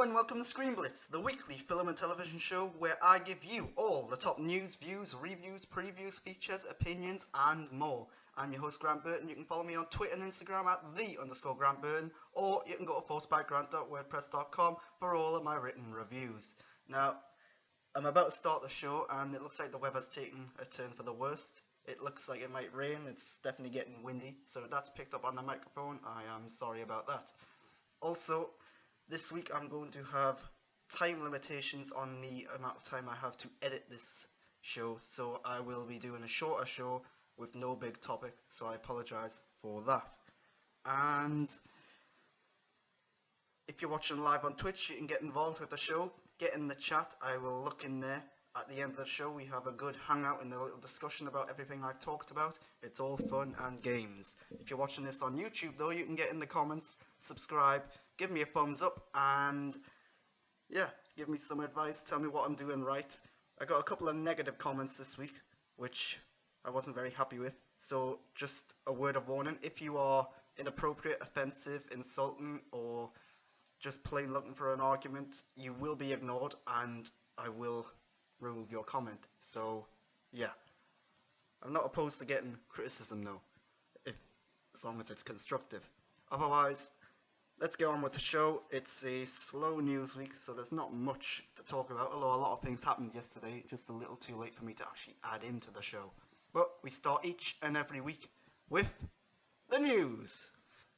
and welcome to ScreenBlitz, the weekly film and television show where I give you all the top news, views, reviews, previews, features, opinions, and more. I'm your host Grant Burton. You can follow me on Twitter and Instagram at @the_Grant Burton, or you can go to forcedbygrant.wordpress.com for all of my written reviews. Now, I'm about to start the show, and it looks like the weather's taking a turn for the worst. It looks like it might rain. It's definitely getting windy, so if that's picked up on the microphone, I am sorry about that. Also, this week I'm going to have time limitations on the amount of time I have to edit this show, so I will be doing a shorter show with no big topic, so I apologise for that. And if you're watching live on Twitch, you can get involved with the show, get in the chat. I will look in there at the end of the show. We have a good hangout and a little discussion about everything I've talked about. It's all fun and games. If you're watching this on YouTube though, you can get in the comments, subscribe, give me a thumbs up, and yeah, give me some advice, tell me what I'm doing right. I got a couple of negative comments this week, which I wasn't very happy with, so just a word of warning: if you are inappropriate, offensive, insulting, or just plain looking for an argument, you will be ignored and I will remove your comment. So yeah, I'm not opposed to getting criticism though, as long as it's constructive. Otherwise, let's get on with the show. It's a slow news week, so there's not much to talk about, although a lot of things happened yesterday, just a little too late for me to actually add into the show. But we start each and every week with the news.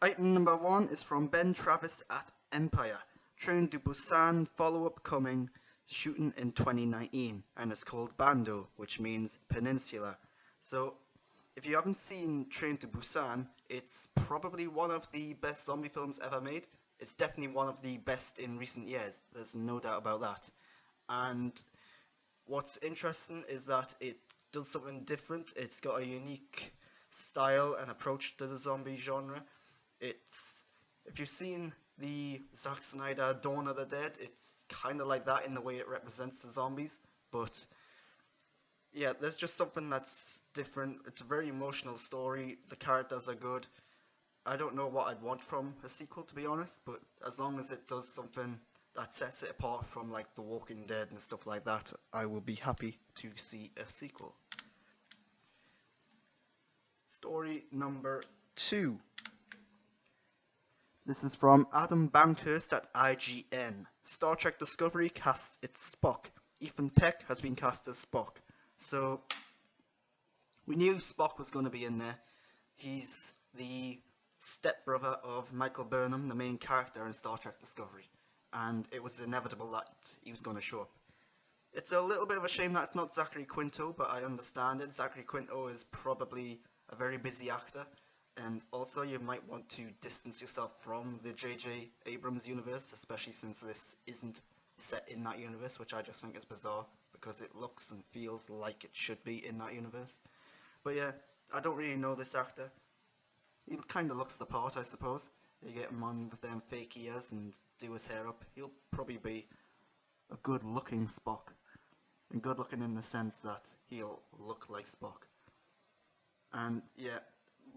Item number 1 is from Ben Travis at Empire. Train to Busan follow-up coming, shooting in 2019, and it's called Bando, which means peninsula. So if you haven't seen Train to Busan, it's probably one of the best zombie films ever made. It's definitely one of the best in recent years, there's no doubt about that. And what's interesting is that it does something different. It's got a unique style and approach to the zombie genre. If you've seen the Zack Snyder Dawn of the Dead, it's kind of like that in the way it represents the zombies, but yeah, there's just something that's different. It's a very emotional story, the characters are good. I don't know what I'd want from a sequel, to be honest, but as long as it does something that sets it apart from like The Walking Dead and stuff like that, I will be happy to see a sequel. Story number 2. This is from Adam Bankhurst at IGN. Star Trek Discovery casts its Spock. Ethan Peck has been cast as Spock. So we knew Spock was going to be in there. He's the stepbrother of Michael Burnham, the main character in Star Trek Discovery, and it was inevitable that he was going to show up. It's a little bit of a shame that it's not Zachary Quinto, but I understand it. Zachary Quinto is probably a very busy actor, and also you might want to distance yourself from the J.J. Abrams universe, especially since this isn't set in that universe, which I just think is bizarre, because it looks and feels like it should be in that universe. But yeah, I don't really know this actor. He kind of looks the part, I suppose. You get him on with them fake ears and do his hair up. He'll probably be a good looking Spock. And good looking in the sense that he'll look like Spock. And yeah,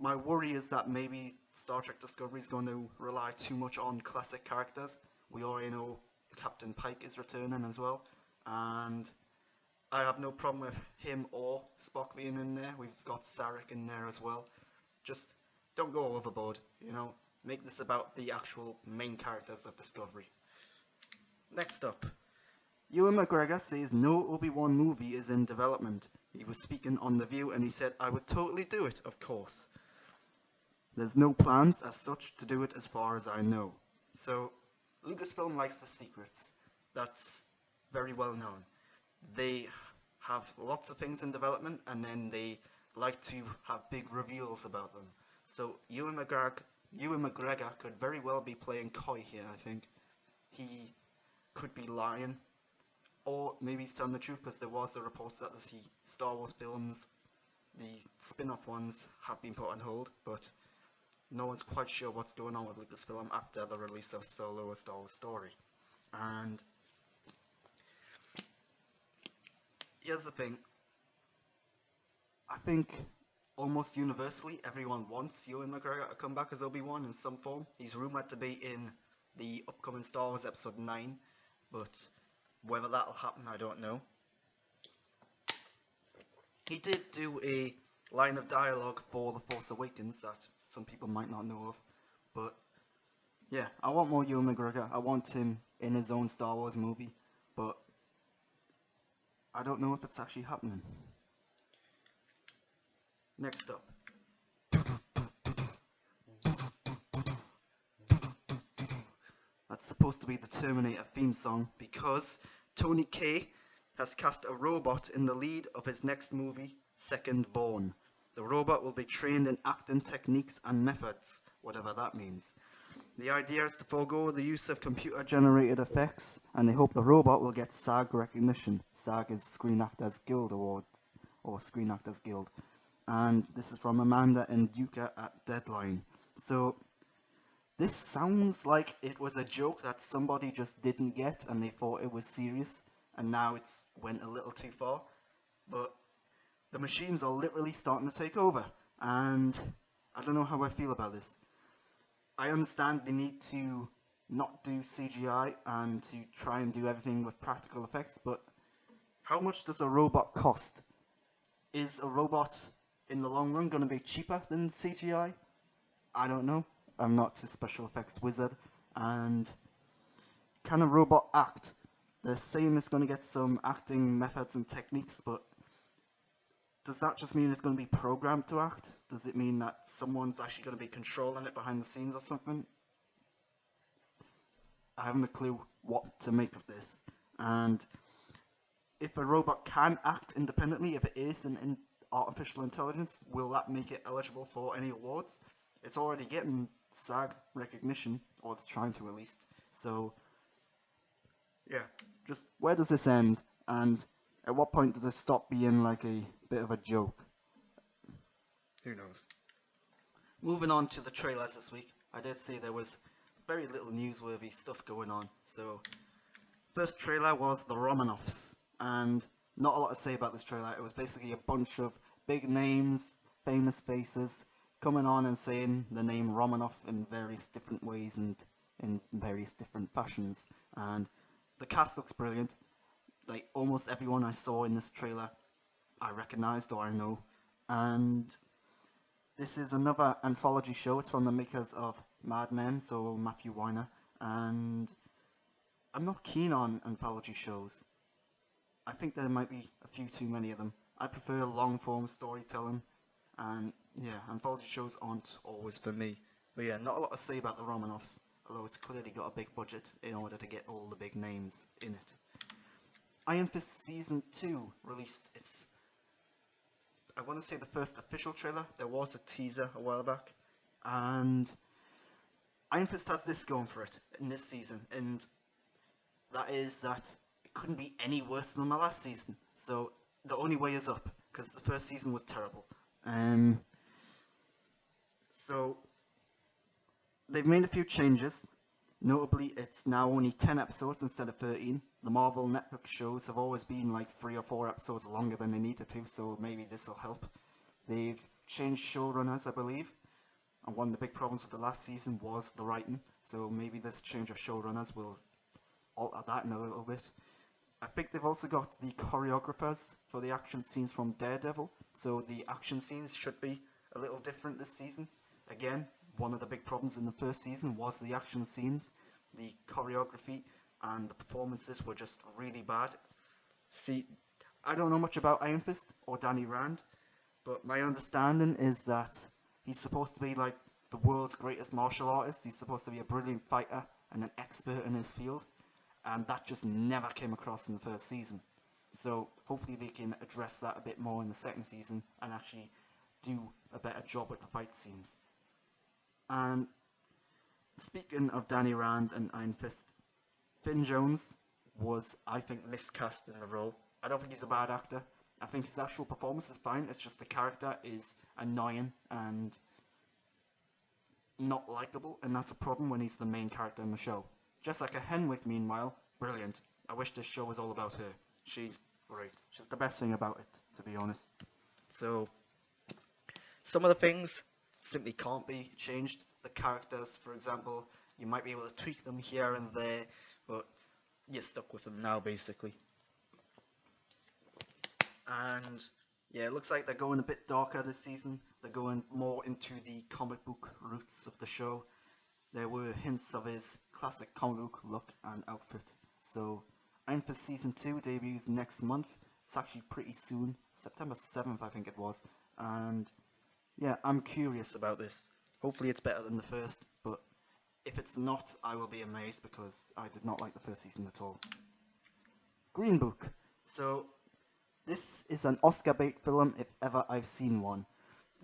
my worry is that maybe Star Trek Discovery is going to rely too much on classic characters. We already know Captain Pike is returning as well, and I have no problem with him or Spock being in there. We've got Sarek in there as well. Just don't go overboard, you know. Make this about the actual main characters of Discovery. Next up, Ewan McGregor says no Obi-Wan movie is in development. He was speaking on The View and he said, "I would totally do it, of course. There's no plans as such to do it as far as I know." So Lucasfilm likes the secrets. That's very well known. They have lots of things in development and then they like to have big reveals about them. So Ewan McGregor could very well be playing coy here, I think. He could be lying, or maybe he's telling the truth, because there was the reports that the Star Wars films, the spin-off ones, have been put on hold, but no one's quite sure what's going on with Lucasfilm after the release of Solo: A Star Wars Story. And here's the thing, I think almost universally everyone wants Ewan McGregor to come back as Obi-Wan in some form. He's rumoured to be in the upcoming Star Wars Episode 9, but whether that'll happen, I don't know. He did do a line of dialogue for The Force Awakens that some people might not know of, but yeah, I want more Ewan McGregor. I want him in his own Star Wars movie, but I don't know if it's actually happening. Next up. That's supposed to be the Terminator theme song because Tony Kaye has cast a robot in the lead of his next movie, Second Born. The robot will be trained in acting techniques and methods, whatever that means. The idea is to forego the use of computer-generated effects, and they hope the robot will get SAG recognition. SAG is Screen Actors Guild Awards, or Screen Actors Guild. And this is from Amanda and Duca at Deadline. So, this sounds like it was a joke that somebody just didn't get and they thought it was serious, and now it's went a little too far. But the machines are literally starting to take over, and I don't know how I feel about this. I understand they need to not do CGI and to try and do everything with practical effects, but how much does a robot cost? Is a robot in the long run going to be cheaper than CGI? I don't know. I'm not a special effects wizard. And can a robot act? They're saying it's going to get some acting methods and techniques, but does that just mean it's going to be programmed to act? Does it mean that someone's actually going to be controlling it behind the scenes or something? I haven't a clue what to make of this. And if a robot can act independently, if it is an artificial intelligence, will that make it eligible for any awards? It's already getting SAG recognition, or it's trying to at least. So, yeah, just where does this end? And at what point does this stop being like a bit of a joke? Who knows? Moving on to the trailers this week, I did say there was very little newsworthy stuff going on. So, first trailer was the Romanovs, and not a lot to say about this trailer. It was basically a bunch of big names, famous faces, coming on and saying the name Romanov in various different ways and in various different fashions. And the cast looks brilliant. Like almost everyone I saw in this trailer I recognized or I know. And this is another anthology show. It's from the makers of Mad Men, so Matthew Weiner. And I'm not keen on anthology shows. I think there might be a few too many of them. I prefer long form storytelling, and yeah, anthology shows aren't always for me. But yeah, not a lot to say about the Romanovs, although it's clearly got a big budget in order to get all the big names in it. Iron Fist Season 2 released its, I want to say the first official trailer. There was a teaser a while back, and Iron Fist has this going for it in this season, and that is that it couldn't be any worse than the last season. So the only way is up, because the first season was terrible. So they've made a few changes. Notably, it's now only 10 episodes instead of 13. The Marvel Netflix shows have always been like 3 or 4 episodes longer than they needed to, so maybe this will help. They've changed showrunners, I believe, and one of the big problems with the last season was the writing, so maybe this change of showrunners will alter that in a little bit. I think they've also got the choreographers for the action scenes from Daredevil, so the action scenes should be a little different this season. Again, one of the big problems in the first season was the action scenes. The choreography and the performances were just really bad. See, I don't know much about Iron Fist or Danny Rand, but my understanding is that he's supposed to be like the world's greatest martial artist. He's supposed to be a brilliant fighter and an expert in his field, and that just never came across in the first season. So hopefully they can address that a bit more in the second season and actually do a better job with the fight scenes. And speaking of Danny Rand and Iron Fist, Finn Jones was, I think, miscast in the role. I don't think he's a bad actor. I think his actual performance is fine. It's just the character is annoying and not likable, and that's a problem when he's the main character in the show. Jessica Henwick, meanwhile, brilliant. I wish this show was all about her. She's great. She's the best thing about it, to be honest. So, some of the things simply can't be changed. The characters, for example, You might be able to tweak them here and there, but you're stuck with them now, basically. And yeah, it looks like they're going a bit darker this season. They're going more into the comic book roots of the show. There were hints of his classic comic book look and outfit. So I'm for season 2, debuts next month. It's actually pretty soon, September 7th I think it was. And yeah, I'm curious about this. Hopefully it's better than the first, but if it's not, I will be amazed because I did not like the first season at all. Green Book. So this is an Oscar bait film if ever I've seen one.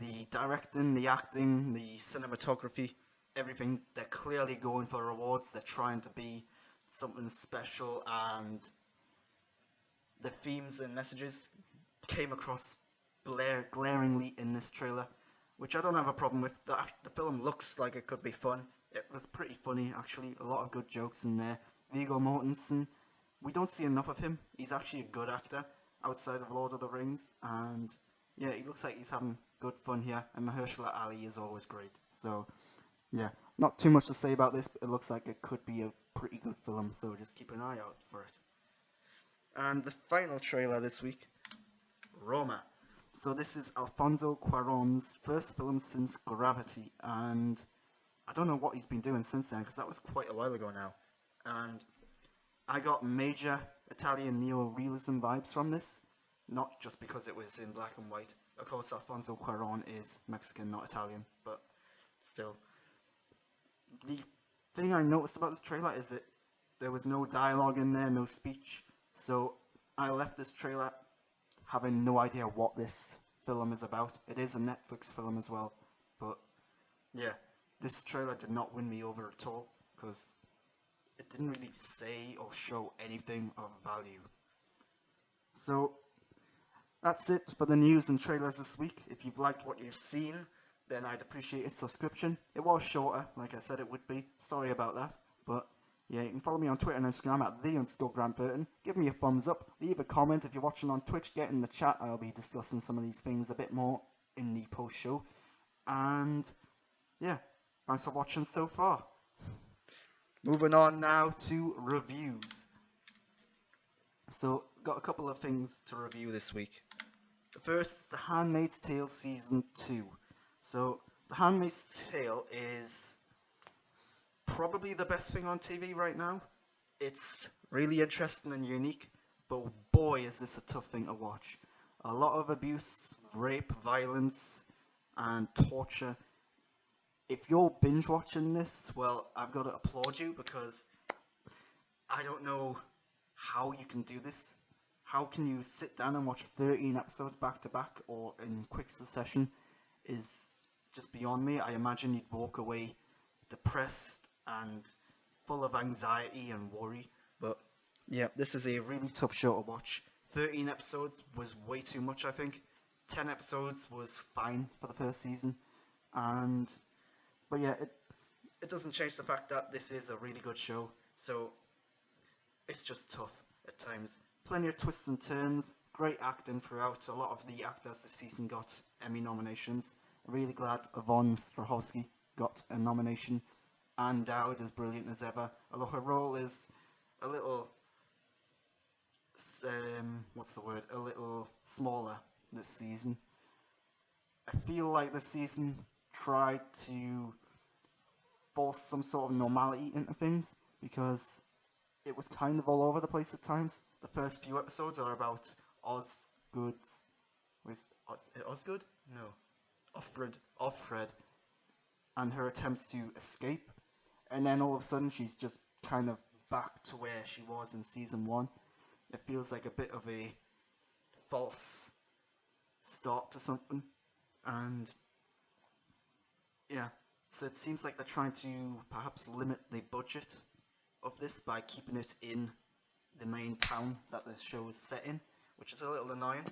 The directing, the acting, the cinematography, everything, they're clearly going for awards. They're trying to be something special, and the themes and messages came across glaringly in this trailer, which I don't have a problem with. The film looks like it could be fun. It was pretty funny, actually. A lot of good jokes in there. Viggo Mortensen, we don't see enough of him. He's actually a good actor outside of Lord of the Rings, and yeah, he looks like he's having good fun here. And Mahershala Ali is always great. So yeah, not too much to say about this, but it looks like it could be a pretty good film, so just keep an eye out for it. And the final trailer this week, Roma. So this is Alfonso Cuarón's first film since Gravity, and I don't know what he's been doing since then, because that was quite a while ago now. And I got major Italian neo-realism vibes from this, not just because it was in black and white. Of course, Alfonso Cuarón is Mexican, not Italian, but still. The thing I noticed about this trailer is that there was no dialogue in there, no speech, so I left this trailer having no idea what this film is about. It is a Netflix film as well, but yeah, this trailer did not win me over at all, because it didn't really say or show anything of value. So that's it for the news and trailers this week. If you've liked what you've seen, then I'd appreciate a subscription. It was shorter, like I said it would be. Sorry about that. But yeah, you can follow me on Twitter and Instagram at _GrantBurton. Give me a thumbs up. Leave a comment. If you're watching on Twitch, get in the chat. I'll be discussing some of these things a bit more in the post-show. And yeah, thanks for watching so far. Moving on now to reviews. So, got a couple of things to review this week. The first is The Handmaid's Tale Season 2. So, The Handmaid's Tale is probably the best thing on TV right now. It's really interesting and unique, but boy is this a tough thing to watch. A lot of abuse, rape, violence, and torture. If you're binge watching this, well, I've got to applaud you, because I don't know how you can do this. How can you sit down and watch 13 episodes back to back or in quick succession is just beyond me. I imagine you'd walk away depressed and full of anxiety and worry. But yeah, this is a really tough show to watch. 13 episodes was way too much, I think. 10 episodes was fine for the first season. But yeah, it doesn't change the fact that this is a really good show. So it's just tough at times. Plenty of twists and turns, great acting throughout. A lot of the actors this season got Emmy nominations. Really glad Yvonne Strahovski got a nomination. Anne Dowd is brilliant as ever, although her role is a little, a little smaller this season. I feel like this season tried to force some sort of normality into things, because it was kind of all over the place at times. The first few episodes are about Osgood's... Osgood? No. Offred. And her attempts to escape. And then all of a sudden she's just kind of back to where she was in season 1. It feels like a bit of a false start to something. And yeah, so it seems like they're trying to perhaps limit the budget of this by keeping it in the main town that the show is set in, which is a little annoying.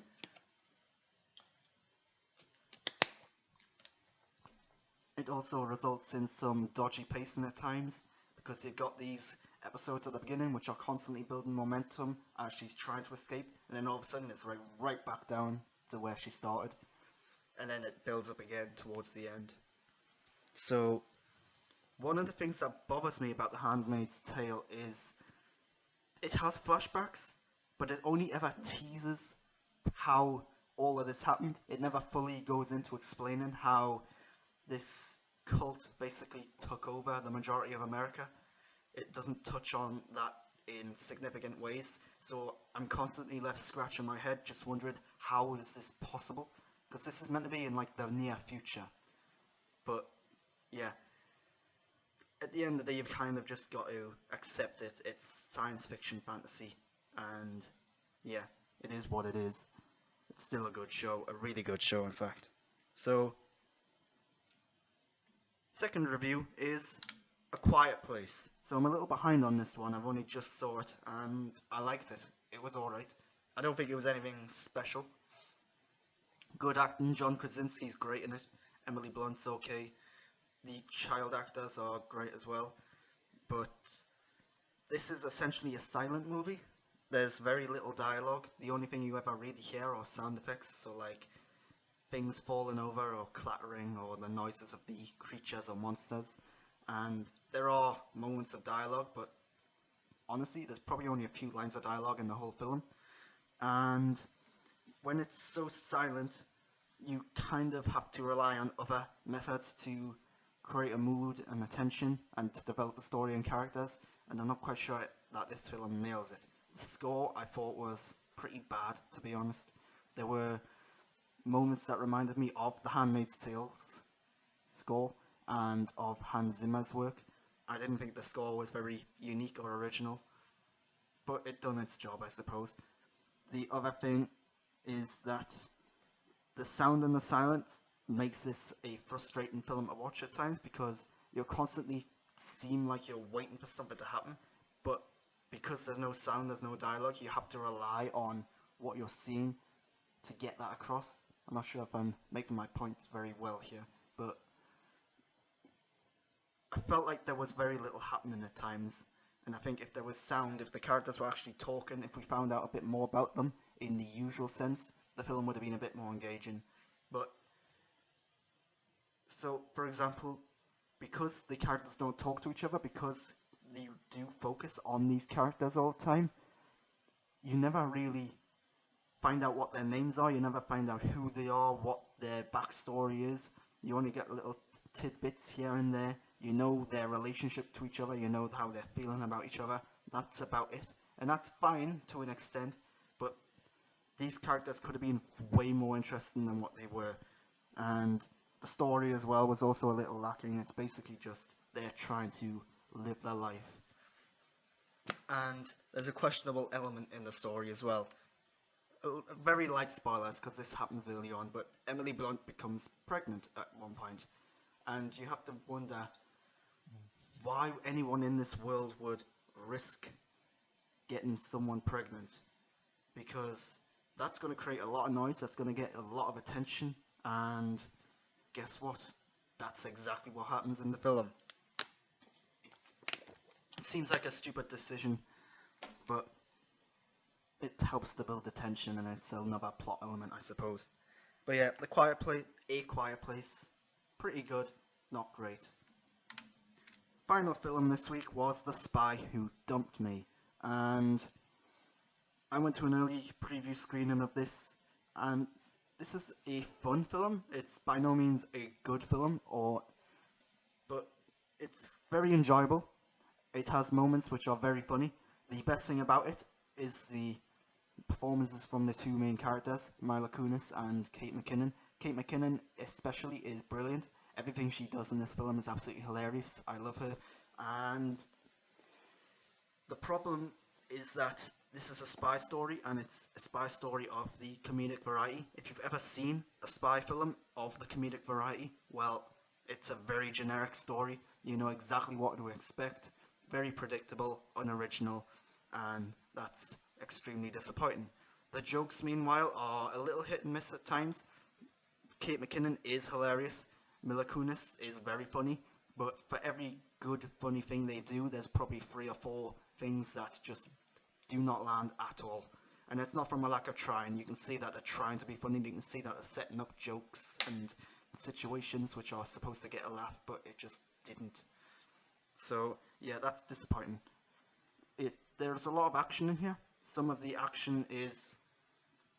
It also results in some dodgy pacing at times, because you've got these episodes at the beginning which are constantly building momentum as she's trying to escape, and then all of a sudden it's right back down to where she started, and then it builds up again towards the end. So One of the things that bothers me about The Handmaid's Tale is it has flashbacks, but it only ever teases how all of this happened. It never fully goes into explaining how this cult basically took over the majority of America. It doesn't touch on that in significant ways, so I'm constantly left scratching my head just wondering how is this possible, because this is meant to be in like the near future. But yeah, at the end of the day you've kind of just got to accept it. It's science fiction fantasy, and yeah, it is what it is. It's still a good show, a really good show in fact. So second review is A Quiet Place. So I'm a little behind on this one. I've only just saw it and I liked it. It was alright. I don't think it was anything special. Good acting. John Krasinski's great in it. Emily Blunt's okay. The child actors are great as well. But this is essentially a silent movie. There's very little dialogue. The only thing you ever really hear are sound effects. So like things falling over or clattering or the noises of the creatures or monsters. And there are moments of dialogue, but honestly there's probably only a few lines of dialogue in the whole film. And when it's so silent, you kind of have to rely on other methods to create a mood and attention and to develop a story and characters, and I'm not quite sure that this film nails it. The score I thought was pretty bad, to be honest. There were moments that reminded me of the Handmaid's Tale's score and of Hans Zimmer's work. I didn't think the score was very unique or original, but it done its job, I suppose. The other thing is that the sound and the silence makes this a frustrating film to watch at times, because you'll constantly seem like you're waiting for something to happen, but because there's no sound, there's no dialogue, you have to rely on what you're seeing to get that across. I'm not sure if I'm making my points very well here, but I felt like there was very little happening at times, and I think if there was sound, if the characters were actually talking, if we found out a bit more about them in the usual sense, the film would have been a bit more engaging. But so, for example, because the characters don't talk to each other, because you do focus on these characters all the time, you never really find out what their names are, you never find out who they are, what their backstory is. You only get little tidbits here and there. You know their relationship to each other, you know how they're feeling about each other. That's about it. And that's fine to an extent, but these characters could have been way more interesting than what they were. And the story as well was also a little lacking. It's basically just they're trying to live their life. And there's a questionable element in the story as well. Very light spoilers because this happens early on, but Emily Blunt becomes pregnant at one point, and you have to wonder why anyone in this world would risk getting someone pregnant, because that's going to create a lot of noise, that's going to get a lot of attention, and guess what? That's exactly what happens in the film. It seems like a stupid decision, but it helps to build the tension, and it's another plot element, I suppose. But yeah, A Quiet Place, pretty good, not great. Final film this week was The Spy Who Dumped Me, and I went to an early preview screening of this, and this is a fun film. It's by no means a good film, but it's very enjoyable. It has moments which are very funny. The best thing about it is the performances from the two main characters, Mila Kunis and Kate McKinnon. Kate McKinnon especially is brilliant. Everything she does in this film is absolutely hilarious. I love her. And the problem is that this is a spy story, and it's a spy story of the comedic variety. If you've ever seen a spy film of the comedic variety, well, it's a very generic story. You know exactly what to expect. Very predictable, unoriginal, and that's extremely disappointing. The jokes, meanwhile, are a little hit and miss at times. Kate McKinnon is hilarious. Mila Kunis is very funny, but for every good, funny thing they do, there's probably 3 or 4 things that just do not land at all. And it's not from a lack of trying. You can see that they're trying to be funny. You can see that they're setting up jokes and situations which are supposed to get a laugh, but it just didn't. So yeah, that's disappointing. There's a lot of action in here. Some of the action is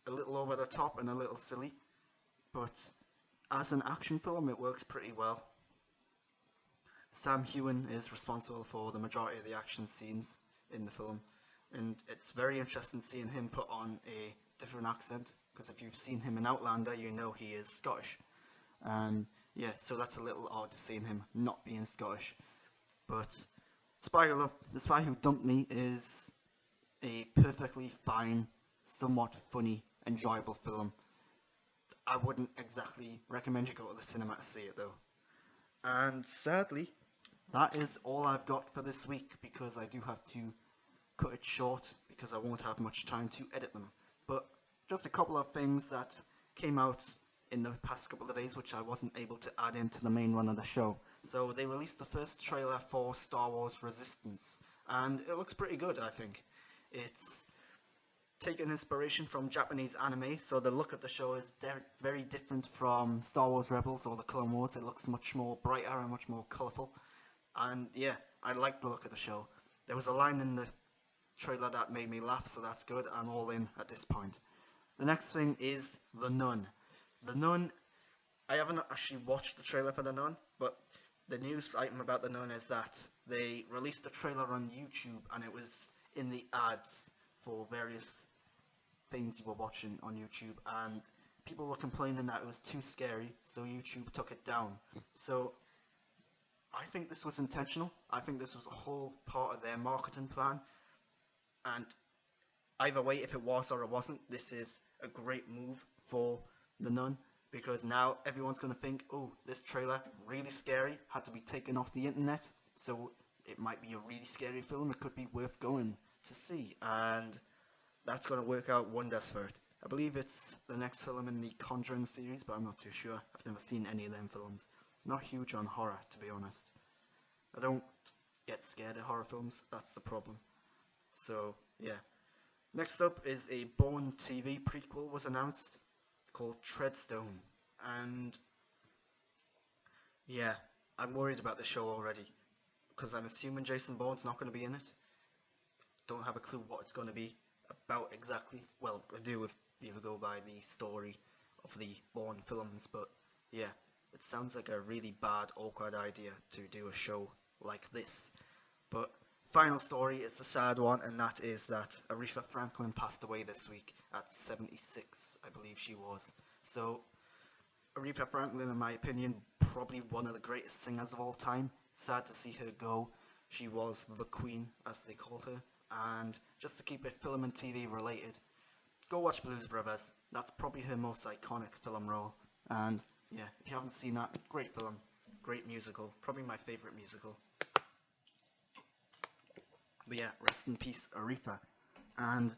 a little over the top and a little silly, but as an action film, it works pretty well. Sam Heughan is responsible for the majority of the action scenes in the film, and it's very interesting seeing him put on a different accent, because if you've seen him in Outlander, you know he is Scottish. And yeah, so that's a little odd to seeing him not being Scottish. But The Spy Who Dumped Me is a perfectly fine, somewhat funny, enjoyable film. I wouldn't exactly recommend you go to the cinema to see it though. And sadly, that is all I've got for this week, because I do have to cut it short because I won't have much time to edit them. But just a couple of things that came out in the past couple of days which I wasn't able to add into the main run of the show. So they released the first trailer for Star Wars Resistance, and it looks pretty good, I think. It's taken inspiration from Japanese anime, so the look of the show is very different from Star Wars Rebels or the Clone Wars. It looks much more brighter and much more colourful, and yeah, I like the look of the show. There was a line in the trailer that made me laugh, so that's good. I'm all in at this point. The next thing is The Nun. The Nun, I haven't actually watched the trailer for The Nun, but the news item about The Nun is that they released the trailer on YouTube, and it was in the ads for various things you were watching on YouTube, and people were complaining that it was too scary, so YouTube took it down. So I think this was intentional. I think this was a whole part of their marketing plan, and either way, if it was or it wasn't, this is a great move for The Nun, because now everyone's going to think, oh, this trailer, really scary, had to be taken off the internet, so it might be a really scary film, it could be worth going to see, and that's going to work out wonders for it. I believe it's the next film in the Conjuring series, but I'm not too sure. I've never seen any of them films. Not huge on horror, to be honest. I don't get scared of horror films, that's the problem. So, yeah. Next up is a Bourne TV prequel was announced called Treadstone, and yeah, I'm worried about the show already, because I'm assuming Jason Bourne's not going to be in it. Don't have a clue what it's going to be about exactly. Well, I do if you go by the story of the Bourne films, but yeah, it sounds like a really bad, awkward idea to do a show like this. But final story is the sad one, and that is that Aretha Franklin passed away this week at 76, I believe she was. So Aretha Franklin, in my opinion, probably one of the greatest singers of all time. Sad to see her go. She was the Queen, as they called her. And just to keep it film and TV related, go watch Blues Brothers. That's probably her most iconic film role. And yeah, if you haven't seen that, great film, great musical, probably my favourite musical. But yeah, rest in peace, Aretha. And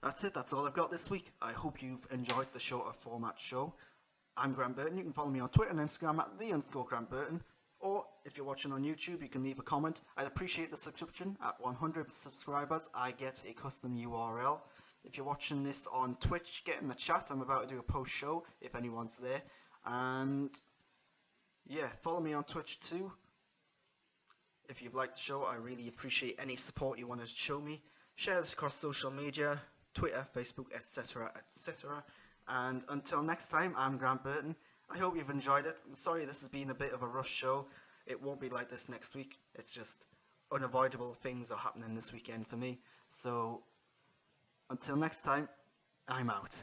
that's it, that's all I've got this week. I hope you've enjoyed the shorter format show. I'm Grant Burton. You can follow me on Twitter and Instagram at @the_Grant Burton. Or if you're watching on YouTube, you can leave a comment. I'd appreciate the subscription. At 100 subscribers, I get a custom URL. If you're watching this on Twitch, get in the chat. I'm about to do a post show if anyone's there. And yeah, follow me on Twitch too. If you've liked the show, I really appreciate any support you want to show me. Share this across social media, Twitter, Facebook, etc, etc. And until next time, I'm Grant Burton. I hope you've enjoyed it. I'm sorry this has been a bit of a rush show. It won't be like this next week. It's just unavoidable things are happening this weekend for me. So until next time, I'm out.